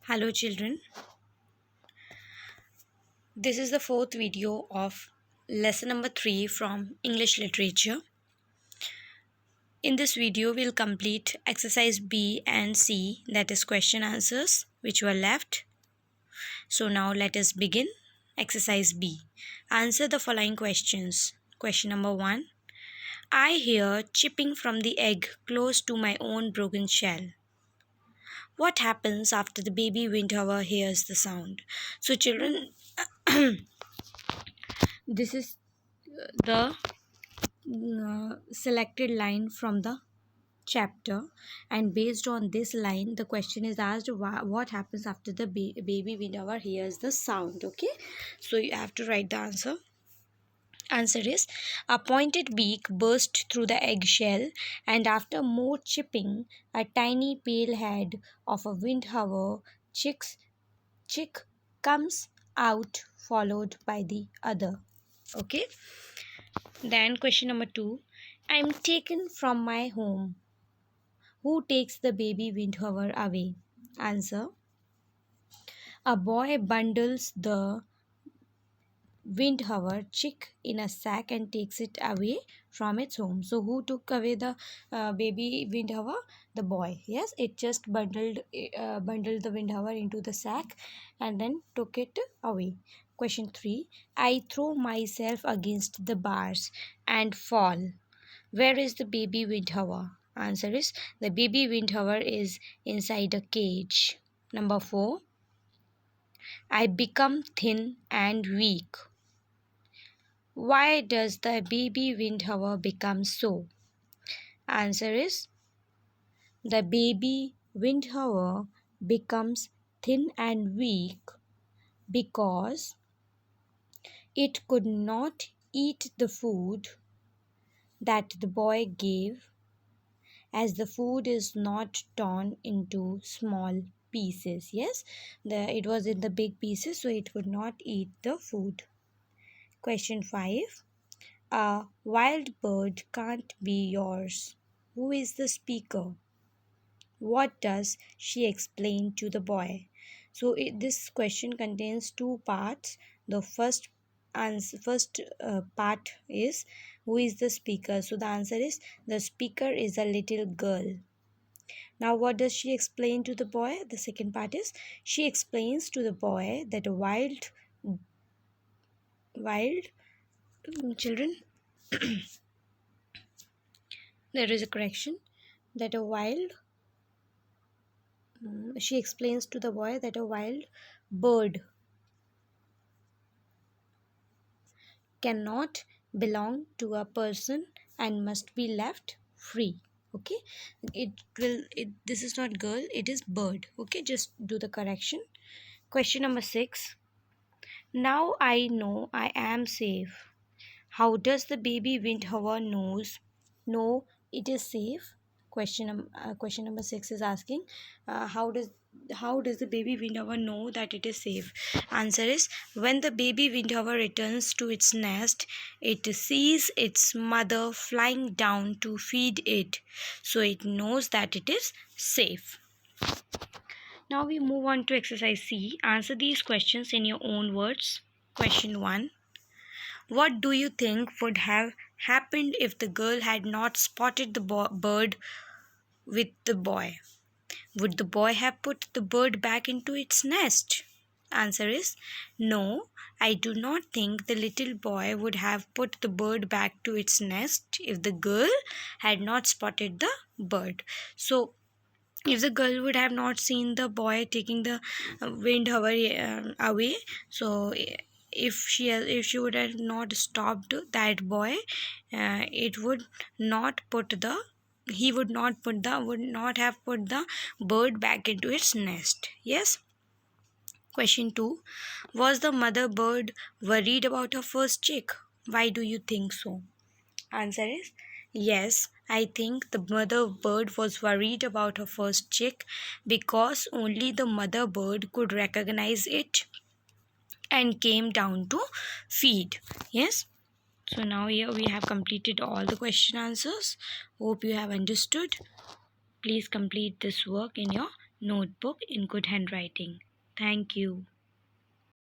Hello children, this is the fourth video of lesson number 3 from English literature. In this video we'll complete exercise B and C, that is question answers which were left. So now let us begin. Exercise B. Answer the following questions. Question number 1. I hear chipping from the egg close to my own broken shell. What happens after the baby windhover hears the sound? So children, this is the selected line from the chapter, and based on this line the question is asked, what happens after the baby windhover hears the sound. Okay, so you have to write the answer is a pointed beak burst through the eggshell, and after more chipping a tiny pale head of a windhover chick comes out, followed by the other. Okay, then question number 2. I'm taken from my home. Who takes the baby windhover away? Answer. A boy bundles the windhover chick in a sack and takes it away from its home. So who took away the baby windhover? The boy. Yes, it just bundled the windhover into the sack and then took it away. Question 3. I throw myself against the bars and fall. Where is the baby windhover? Answer is the baby windhover is inside a cage. Number 4. I become thin and weak. Why does the baby windhover become so? Answer is the baby windhover becomes thin and weak because it could not eat the food that the boy gave, as the food is not torn into small pieces. Yes, it was in the big pieces, so it could not eat the food. Question 5. A wild bird can't be yours. Who is the speaker? What does she explain to the boy? So this question contains two parts. The first part is who is the speaker. So the answer is the speaker is a little girl. Now what does she explain to the boy? The second part is she explains to the boy that a wild children there is a correction, that a wild she explains to the boy that a wild bird cannot belong to a person and must be left free. Okay, this is not girl, it is bird. Okay, just do the correction. Question number 6. Now I know I am safe. How does the baby windhover know it is safe? Question number 6 is asking, how does the baby windhover know that it is safe? Answer is when the baby windhover returns to its nest, it sees its mother flying down to feed it, so it knows that it is safe. Now we move on to exercise C. Answer these questions in your own words. Question 1. What do you think would have happened if the girl had not spotted the bird with the boy? Would the boy have put the bird back into its nest? Answer is no. I do not think the little boy would have put the bird back to its nest if the girl had not spotted the bird. So if the girl would have not seen the boy taking the away, so if she would have not stopped that boy, it would not put the he would not have put the bird back into its nest. Yes. Question 2. Was the mother bird worried about her first chick? Why do you think so? Answer is yes. I think the mother bird was worried about her first chick because only the mother bird could recognize it and came down to feed. Yes. So now here we have completed all the question answers. Hope you have understood. Please complete this work in your notebook in good handwriting. Thank you.